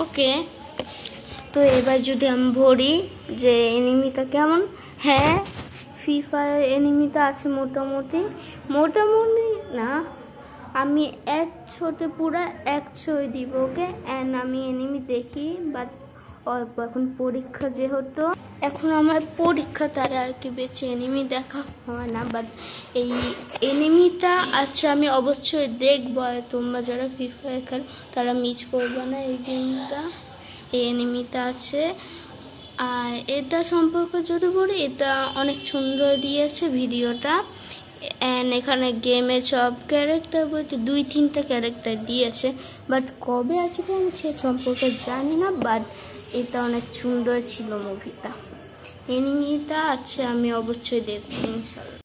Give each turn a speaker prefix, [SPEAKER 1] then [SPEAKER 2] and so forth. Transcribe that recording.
[SPEAKER 1] ওকে, তো এবার যদি আমি বলি যে এনিমিটা কেমন, হ্যাঁ ফ্রি ফায়ার এনিমিটা আছে মোটামুটি না, আমি 100তে পুরো 100 দিব ওকে। অ্যান্ড আমি এনিমি দেখি, বাট অল্প, এখন পরীক্ষা যেহেতু, এখন আমার পরীক্ষা, তাই আর কি বেশি এনিমি দেখা হয় না। বাট এই এনিমিটা আচ্ছা আমি অবশ্যই দেখবো, তোমরা যারা ফ্রি ফায়ার খেলো তারা মিস করবে না এই গেমটা। এই এনিমিটা আছে, আর এটা সম্পর্কে যদি বলি, এটা অনেক সুন্দর দিয়েছে ভিডিওটা। অ্যান্ড এখানে গেমে সব ক্যারেক্টার বলতে 2-3টা ক্যারেক্টার দিয়েছে, বাট কবে আসবে আমি সে সম্পর্কে জানি না। বাট এটা অনেক সুন্দর ছিল মুভিটা, এনিমিটা আছে, আমি অবশ্যই দেখবো ইনশাল্লাহ।